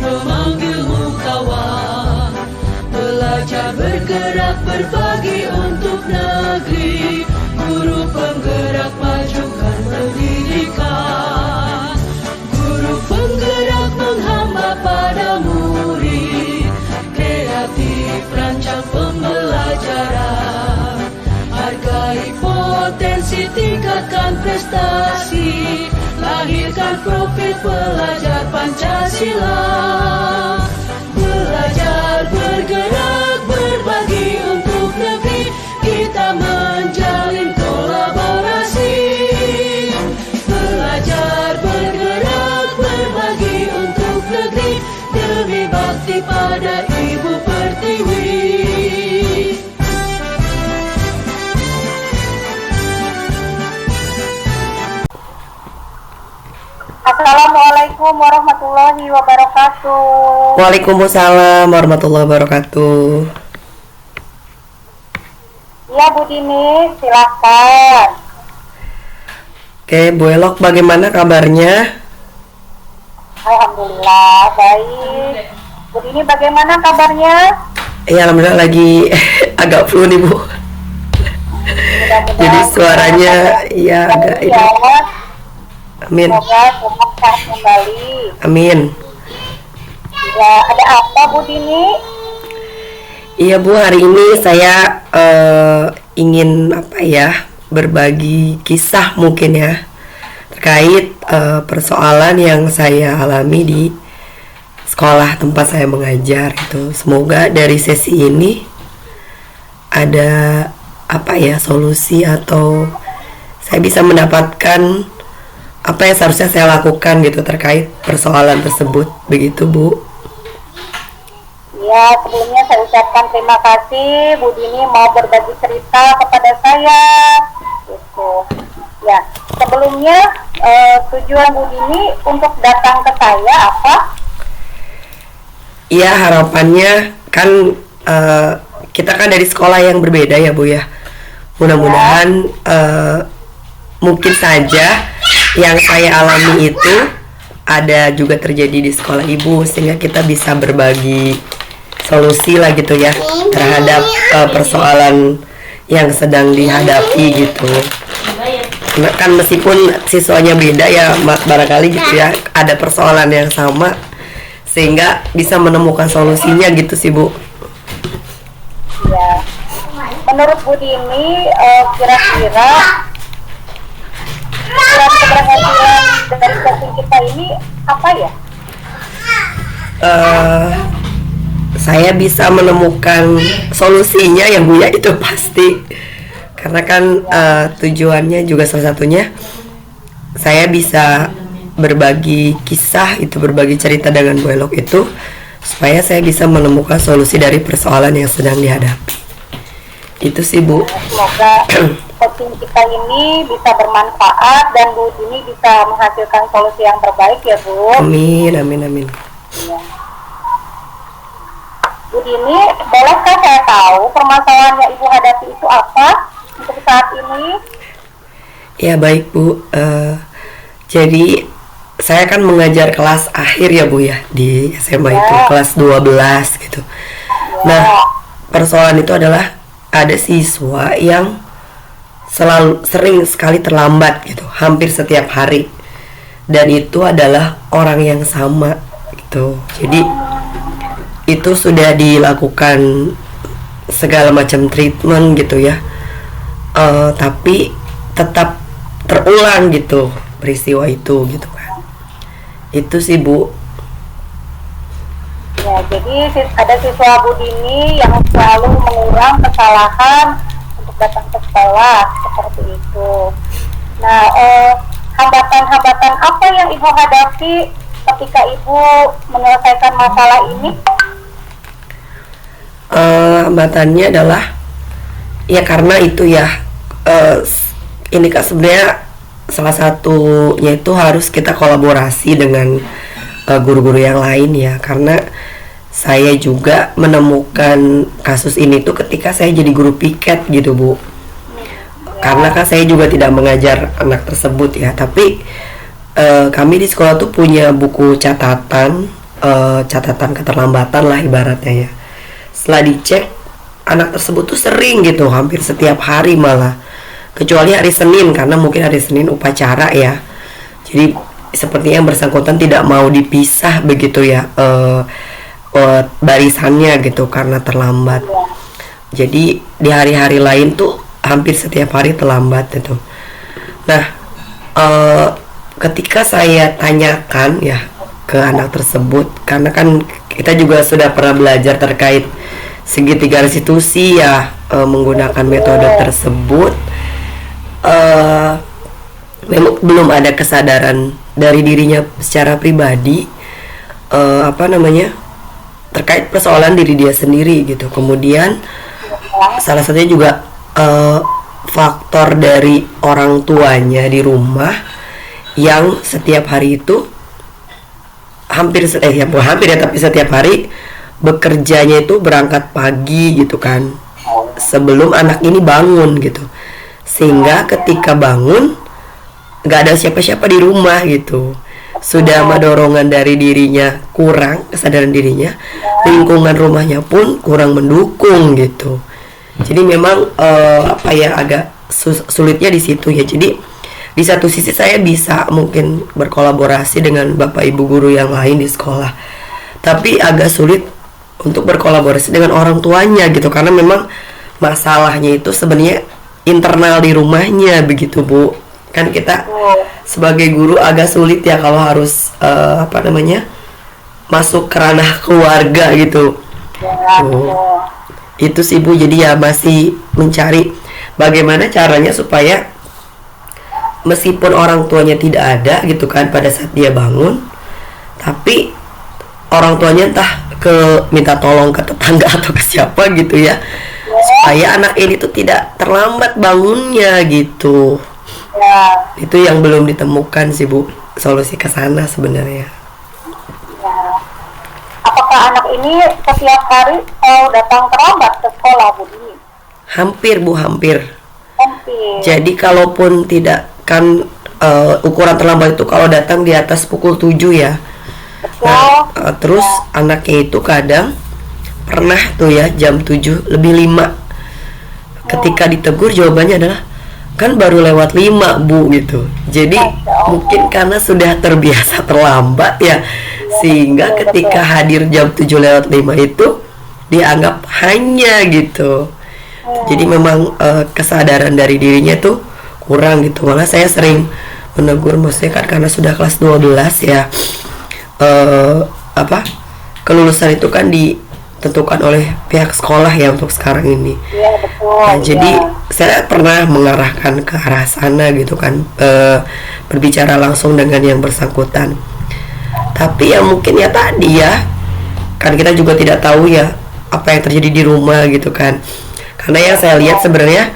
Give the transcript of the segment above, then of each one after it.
memanggilmu kawan. Belajar bergerak berbagi untuk negeri, guru penggerak majukan pendidikan. Guru penggerak menghamba pada murid, kreatif rancang pembelajaran. Hargai potensi, tingkatkan prestasi, lahirkan profil pelajar Pancasila. Belajar bergerak berbagi untuk negeri, kita menjalin kolaborasi. Belajar bergerak berbagi untuk negeri, demi bakti pada Ibu Pertiwi. Assalamualaikum warahmatullahi wabarakatuh. Waalaikumsalam warahmatullahi wabarakatuh. Iya Bu Dini, silakan. Oke, Bu Elok, bagaimana kabarnya? Alhamdulillah baik. Bu Dini bagaimana kabarnya? Ya, alhamdulillah lagi agak flu nih Bu. Jadi suaranya ya agak ini. Amin. Semoga sehat kembali. Amin. Ya, ada apa Bu Dini? Iya Bu, hari ini saya ingin berbagi kisah mungkin ya terkait persoalan yang saya alami di sekolah tempat saya mengajar itu. Semoga dari sesi ini ada solusi atau saya bisa mendapatkan apa yang seharusnya saya lakukan gitu terkait persoalan tersebut, begitu Bu. Ya, sebelumnya saya ucapkan terima kasih Bu Dini mau berbagi cerita kepada saya. Gitu. Ya, sebelumnya tujuan Bu Dini untuk datang ke saya apa? Iya, harapannya kan kita kan dari sekolah yang berbeda ya Bu ya. Mudah-mudahan mungkin saja yang saya alami itu ada juga terjadi di sekolah Ibu, sehingga kita bisa berbagi solusi lah gitu ya terhadap persoalan yang sedang dihadapi gitu. Kan meskipun siswanya beda ya barangkali gitu ya, ada persoalan yang sama sehingga bisa menemukan solusinya gitu sih Bu. Ya, menurut Bu Dini kira-kira keberhasilan dari sesi kita ini apa ya? Saya bisa menemukan solusinya ya Bu ya, itu pasti. Karena kan tujuannya juga salah satunya saya bisa berbagi kisah itu, berbagi cerita dengan Bu Elok itu supaya saya bisa menemukan solusi dari persoalan yang sedang dihadapi. Itu sih Bu. Semoga sesi kita ini bisa bermanfaat dan Bu Dini bisa menghasilkan solusi yang terbaik ya Bu. Amin, amin, amin. Ya. Bu Dini, bolehkah saya tahu permasalahan yang Ibu hadapi itu apa untuk saat ini? Ya baik Bu. Jadi saya kan mengajar kelas akhir ya Bu ya di SMA itu, kelas 12 gitu. Nah, persoalan itu adalah ada siswa yang sering sekali terlambat gitu, hampir setiap hari. Dan itu adalah orang yang sama gitu. Jadi itu sudah dilakukan segala macam treatment gitu ya. Tapi tetap terulang gitu peristiwa itu gitu kan. Itu sih Bu. Ya, jadi ada siswa Bu Dini yang selalu mengulang kesalahan untuk datang ke sekolah seperti itu. Nah, hambatan-hambatan apa yang Ibu hadapi ketika Ibu menyelesaikan masalah ini? Hambatannya adalah ya karena itu ya ini kan sebenarnya salah satunya itu harus kita kolaborasi dengan guru-guru yang lain ya, karena saya juga menemukan kasus ini tuh ketika saya jadi guru piket gitu Bu. Karena kan saya juga tidak mengajar anak tersebut ya, tapi kami di sekolah tuh punya buku catatan catatan keterlambatan lah ibaratnya ya. Setelah dicek, anak tersebut tuh sering gitu, hampir setiap hari malah, kecuali hari Senin karena mungkin hari Senin upacara ya. Jadi sepertinya yang bersangkutan tidak mau dipisah begitu ya, barisannya gitu karena terlambat. Jadi di hari-hari lain tuh hampir setiap hari terlambat itu. Nah, ketika saya tanyakan ya ke anak tersebut, karena kan kita juga sudah pernah belajar terkait segitiga restitusi ya, menggunakan metode tersebut, memang belum ada kesadaran dari dirinya secara pribadi, terkait persoalan diri dia sendiri gitu. Kemudian salah satunya juga faktor dari orang tuanya di rumah yang setiap hari itu tapi setiap hari bekerjanya itu berangkat pagi gitu kan, sebelum anak ini bangun gitu, sehingga ketika bangun nggak ada siapa-siapa di rumah gitu. Sudah sama dorongan dari dirinya kurang, kesadaran dirinya, lingkungan rumahnya pun kurang mendukung gitu. Jadi memang agak sulitnya di situ ya. Jadi di satu sisi saya bisa mungkin berkolaborasi dengan bapak ibu guru yang lain di sekolah, tapi agak sulit untuk berkolaborasi dengan orang tuanya gitu, karena memang masalahnya itu sebenarnya internal di rumahnya begitu Bu. Kan kita sebagai guru agak sulit ya kalau harus masuk ke ranah keluarga gitu. Itu sih Bu, jadi ya masih mencari bagaimana caranya supaya meskipun orang tuanya tidak ada gitu kan pada saat dia bangun, tapi orang tuanya entah minta tolong ke tetangga atau ke siapa gitu ya, supaya anak ini tuh tidak terlambat bangunnya gitu. Itu yang belum ditemukan sih Bu, solusi ke sana sebenarnya. Apakah anak ini setiap hari datang terlambat ke sekolah Bu Dini? Hampir Bu, hampir. Jadi kalaupun tidak kan, ukuran terlambat itu kalau datang di atas pukul 7 ya. Nah, terus anaknya itu kadang pernah tuh ya jam 7 lebih 5. Ketika ditegur jawabannya adalah kan baru lewat 5 Bu gitu. Jadi mungkin karena sudah terbiasa terlambat ya, sehingga ketika hadir jam 7 lewat 5 itu dianggap hanya gitu. Jadi memang kesadaran dari dirinya tuh kurang gitu. Malah saya sering menegur, maksudnya kan karena sudah kelas 12 ya, kelulusan itu kan ditentukan oleh pihak sekolah ya untuk sekarang ini. Nah, jadi saya pernah mengarahkan ke arah sana gitu kan, berbicara langsung dengan yang bersangkutan. Tapi ya mungkin ya tadi ya, kan kita juga tidak tahu ya apa yang terjadi di rumah gitu kan. Karena yang saya lihat sebenarnya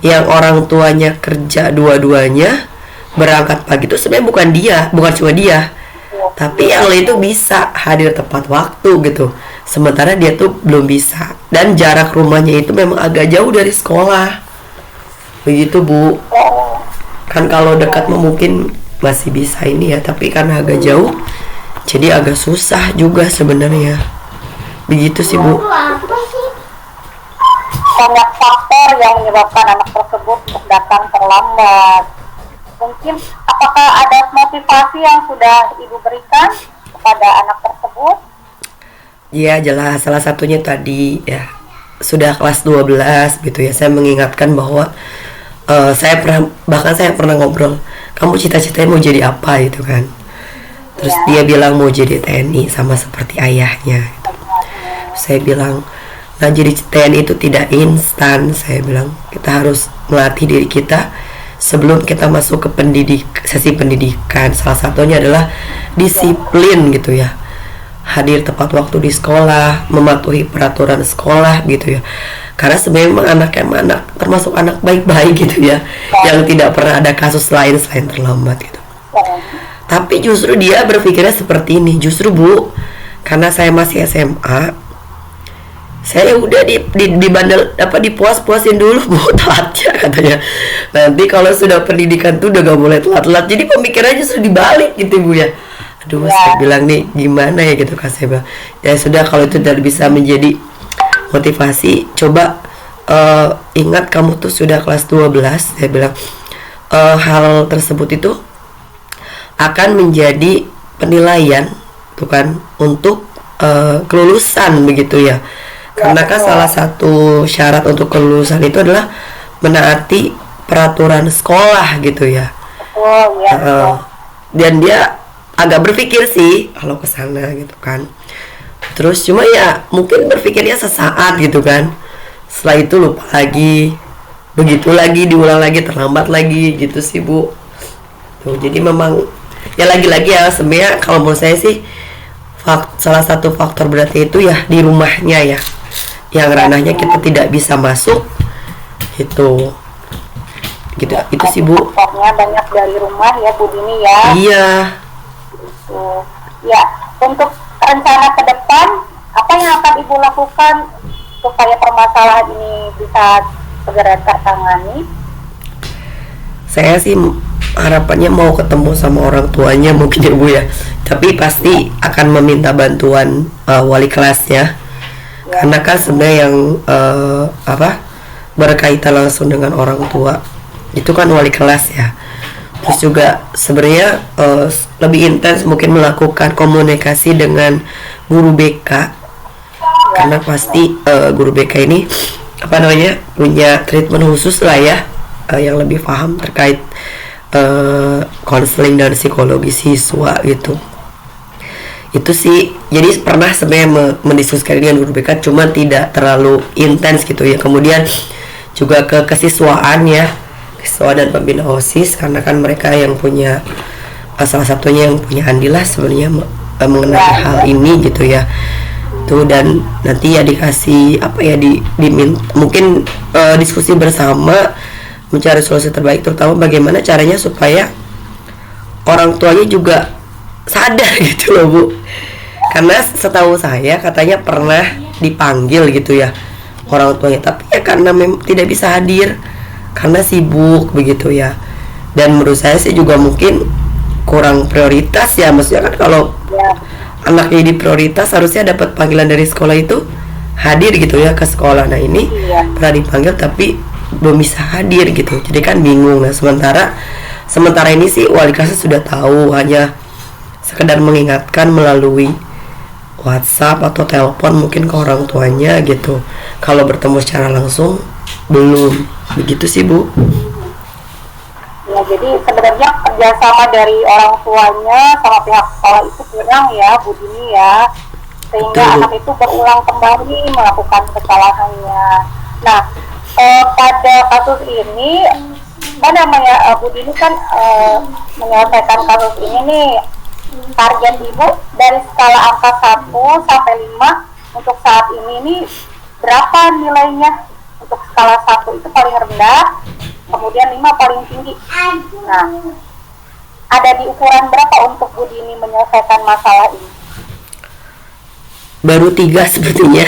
yang orang tuanya kerja dua-duanya berangkat pagi itu sebenarnya bukan cuma dia, tapi yang lain itu bisa hadir tepat waktu gitu, sementara dia tuh belum bisa, dan jarak rumahnya itu memang agak jauh dari sekolah begitu Bu. Kan kalau dekat mungkin masih bisa ini ya, tapi karena agak jauh jadi agak susah juga sebenarnya begitu sih Bu. Banyak faktor yang menyebabkan anak tersebut untuk datang terlambat. Mungkin apakah ada motivasi yang sudah Ibu berikan kepada anak tersebut? Ya jelas, salah satunya tadi ya, sudah kelas 12 gitu ya, saya mengingatkan bahwa saya pernah ngobrol, kamu cita-citanya mau jadi apa gitu kan. Terus dia bilang mau jadi TNI sama seperti ayahnya gitu. Saya bilang, nah jadi TNI itu tidak instan. Saya bilang kita harus melatih diri kita sebelum kita masuk ke sesi pendidikan. Salah satunya adalah disiplin gitu ya, hadir tepat waktu di sekolah, mematuhi peraturan sekolah gitu ya. Karena sebenarnya anak termasuk anak baik-baik gitu ya, yang tidak pernah ada kasus lain selain terlambat gitu. Tapi justru dia berpikirnya seperti ini, justru Bu, karena saya masih SMA, saya udah dibandel dipuas-puasin dulu Bu telatnya katanya. Nanti kalau sudah pendidikan tuh udah gak boleh telat-telat. Jadi pemikirannya justru dibalik gitu Bu ya. Aduh, Ya. saya bilang nih gimana ya gitu kan, saya bilang ya sudah kalau itu tidak bisa menjadi motivasi, coba ingat kamu tuh sudah kelas 12, saya bilang hal tersebut itu akan menjadi penilaian tuh kan untuk kelulusan begitu ya. Karena kan salah satu syarat untuk kelulusan itu adalah menaati peraturan sekolah gitu ya. Oh iya. Dan dia agak berpikir sih kalau ke sana gitu kan. Terus cuma ya mungkin berpikirnya sesaat gitu kan. Setelah itu lupa lagi, begitu lagi, diulang lagi, terlambat lagi gitu sih Bu. Tuh, jadi memang ya lagi-lagi ya sebenarnya kalau menurut saya sih salah satu faktor berarti itu ya di rumahnya ya, yang ranahnya kita tidak bisa masuk gitu. Gitu itu sih Bu. Faktornya banyak dari rumah ya Bu Dini ya. Iya. Gitu. Ya, untuk rencana ke depan apa yang akan Ibu lakukan supaya permasalahan ini bisa segera tertangani? Saya sih harapannya mau ketemu sama orang tuanya mungkin ya Bu ya. Tapi pasti akan meminta bantuan wali kelasnya. Ya. Karena kan sebenarnya yang berkaitan langsung dengan orang tua itu kan wali kelas ya. Terus juga sebenarnya lebih intens mungkin melakukan komunikasi dengan guru BK. Karena pasti guru BK ini punya treatment khusus lah ya, yang lebih paham terkait konseling dan psikologi siswa gitu. Itu sih, jadi pernah sebenarnya mendiskusikan dengan guru BK, cuma tidak terlalu intens gitu ya. Kemudian juga ke kesiswaan ya, kesiswaan dan pembina OSIS, karena kan mereka yang punya salah satunya yang punya andil lah sebenarnya mengenai hal ini gitu ya. Tuh, dan nanti ya dikasih mungkin diskusi bersama mencari solusi terbaik, terutama bagaimana caranya supaya orang tuanya juga sadar gitu loh Bu. Karena setahu saya katanya pernah dipanggil gitu ya orang tuanya, tapi ya karena tidak bisa hadir karena sibuk begitu ya. Dan menurut saya sih juga mungkin kurang prioritas ya, maksudnya kan kalau anaknya di prioritas harusnya dapat panggilan dari sekolah itu hadir gitu ya ke sekolah. Nah ini pernah dipanggil tapi belum bisa hadir gitu, jadi kan bingung. Nah sementara ini sih wali kelasnya sudah tahu, hanya sekedar mengingatkan melalui WhatsApp atau telepon mungkin ke orang tuanya gitu. Kalau bertemu secara langsung belum, begitu sih Bu. Ya, jadi sebenarnya kerjasama dari orang tuanya sama pihak sekolah itu kurang ya Bu Dini ya, sehingga Betul. anak itu berulang kembali melakukan kesalahannya. Nah, pada kasus ini Bu Dini kan menyelesaikan kasus ini nih, target Ibu dari skala angka 1 sampai 5 untuk saat ini nih berapa nilainya? Untuk skala 1 itu paling rendah, kemudian 5 paling tinggi. Nah, ada di ukuran berapa untuk Bu Dini menyelesaikan masalah ini? Baru 3 sepertinya.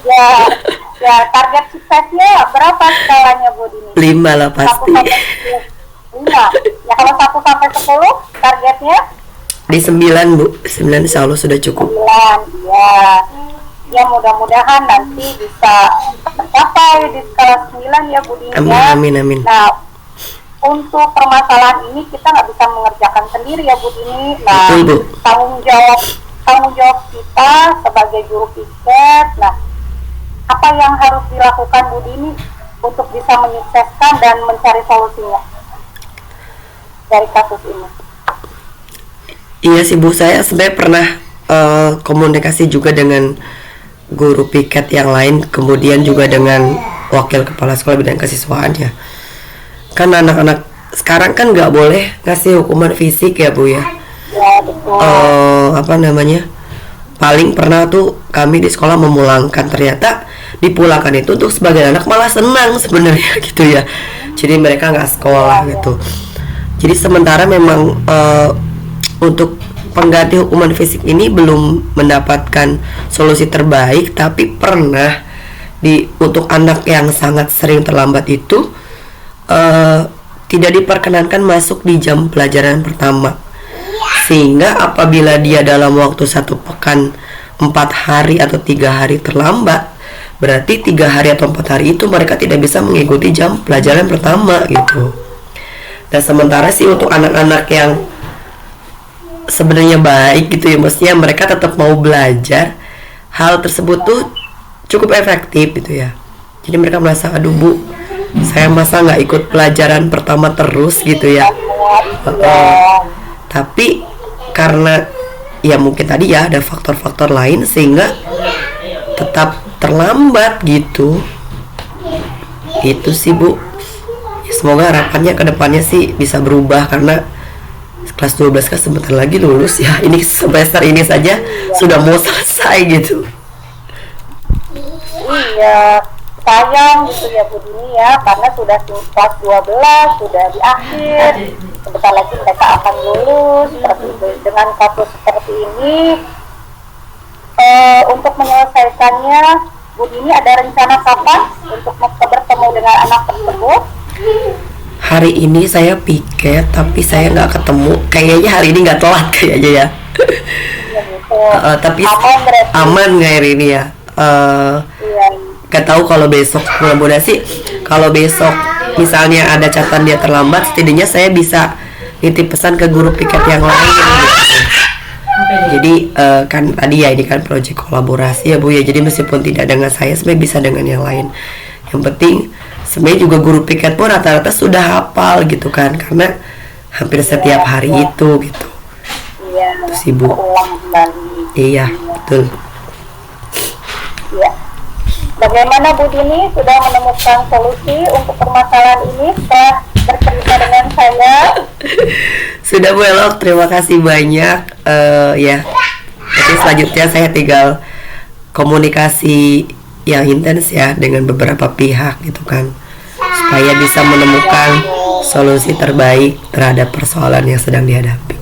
Ya, ya, target suksesnya berapa skalanya Bu Dini? 5 lah 1 pasti. sampai 10. 5. Ya, kalau 1 sampai 10 targetnya? Di 9 Bu, 9 insya Allah sudah cukup. 9, ya. Ya, mudah-mudahan nanti bisa tercapai di skala 9 ya Bu Dini. Amin, amin, amin. Nah, untuk permasalahan ini kita nggak bisa mengerjakan sendiri ya Bu Dini. Nah, Betul, Bu. tanggung jawab kita sebagai juru piket. Nah, apa yang harus dilakukan Bu Dini untuk bisa menyukseskan dan mencari solusinya dari kasus ini? Iya sih Bu, saya sebenarnya pernah komunikasi juga dengan guru piket yang lain, kemudian juga dengan wakil kepala sekolah bidang kesiswaan ya. Kan anak-anak sekarang kan nggak boleh ngasih hukuman fisik ya Bu ya. Ya, betul. Paling pernah tuh kami di sekolah memulangkan, ternyata dipulangkan itu untuk sebagian anak malah senang sebenarnya gitu ya. Jadi mereka nggak sekolah gitu. Jadi sementara memang untuk pengganti hukuman fisik ini belum mendapatkan solusi terbaik, tapi pernah untuk anak yang sangat sering terlambat itu tidak diperkenankan masuk di jam pelajaran pertama. Sehingga apabila dia dalam waktu 1 pekan 4 hari atau 3 hari terlambat, berarti 3 hari atau 4 hari itu mereka tidak bisa mengikuti jam pelajaran pertama gitu. Dan sementara sih untuk anak-anak yang sebenarnya baik gitu ya, maksudnya mereka tetap mau belajar, hal tersebut tuh cukup efektif gitu ya. Jadi mereka merasa, aduh Bu, saya masa nggak ikut pelajaran pertama terus gitu ya. Tapi karena ya mungkin tadi ya ada faktor-faktor lain sehingga tetap terlambat gitu. Itu sih Bu. Ya, semoga harapannya ke depannya sih bisa berubah, karena kelas 12 kan sebentar lagi lulus ya. Ini semester ini saja sudah mau selesai gitu. Iya, sayang gitu ya Bu Dini ya, karena sudah kelas 12, sudah di akhir, sebentar lagi mereka akan lulus. Seperti itu. Dengan kasus seperti ini, untuk menyelesaikannya, Bu Dini ada rencana kapan untuk bertemu dengan anak tersebut? Hari ini saya piket, tapi saya nggak ketemu. Kayaknya hari ini nggak telat kayaknya ya. Ya, gitu. Tapi Aman berarti. aman nggak hari ini ya? Iya. Gak tahu kalau besok, mudah-mudahan sih kalau besok misalnya ada catatan dia terlambat, setidaknya saya bisa nitip pesan ke guru piket yang lain gitu. Jadi kan tadi ya ini kan proyek kolaborasi ya Bu ya, jadi meskipun tidak dengan saya sebenarnya bisa dengan yang lain. Yang penting sebenarnya juga guru piket pun rata-rata sudah hafal gitu kan, karena hampir setiap hari itu gitu. Iya. Itu sih Bu. Ulang kembali. Iya betul. Ya. Bagaimana Bu Dini sudah menemukan solusi untuk permasalahan ini setelah bercerita dengan saya? Sudah Bu Elok, terima kasih banyak ya. Jadi selanjutnya saya tinggal komunikasi yang intens ya dengan beberapa pihak gitu kan, supaya bisa menemukan solusi terbaik terhadap persoalan yang sedang dihadapi.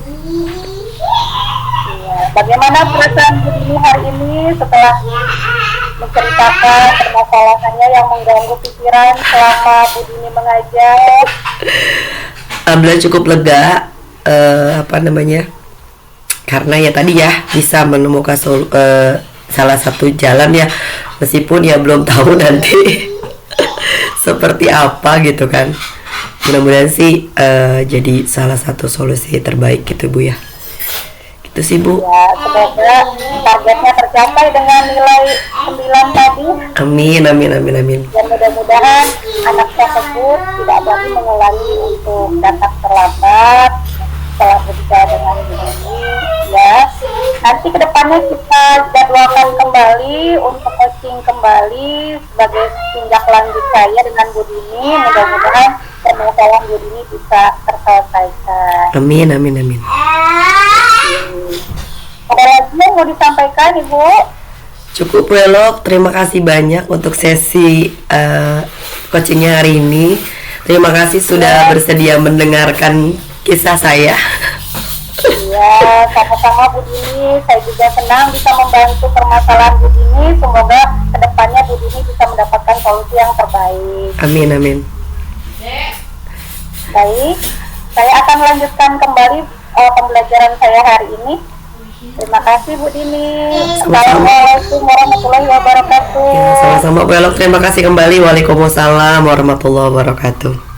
Ya. Bagaimana perasaan Bu Dini hari ini setelah menceritakan permasalahannya yang mengganggu pikiran selama Bu Dini mengajar? Alhamdulillah cukup lega, karena ya tadi ya bisa menemukan salah satu jalan ya, meskipun ya belum tahu nanti seperti apa gitu kan. Mudah-mudahan sih jadi salah satu solusi terbaik gitu Bu ya. Itu sih Bu. Ya, semoga targetnya tercapai dengan nilai 9 tadi. Amin, amin, amin, amin. Dan mudah-mudahan anak tersebut tidak lagi mengulangi untuk datang terlambat setelah berbicara dengan Bu Dini ya. Nanti kedepannya kita jadwalkan kembali untuk coaching kembali sebagai tindak lanjut saya dengan Bu Dini. Mudah-mudahan permasalahan Bu Dini bisa terselesaikan. Amin, amin, amin. Ada lagi yang mau disampaikan Ibu? Cukup Bu Elok, terima kasih banyak untuk sesi coachingnya hari ini. Terima kasih sudah bersedia mendengarkan kisah saya. Iya, sama-sama Bu Dini. Saya juga senang bisa membantu permasalahan Bu Dini. Semoga kedepannya Bu Dini bisa mendapatkan solusi yang terbaik. Amin, amin. Baik, saya akan melanjutkan kembali pembelajaran saya hari ini. Terima kasih Bu Dini. Sama-sama. Assalamualaikum warahmatullahi wabarakatuh. Ya, sama-sama Bu Elok, terima kasih kembali. Waalaikumsalam warahmatullahi wabarakatuh.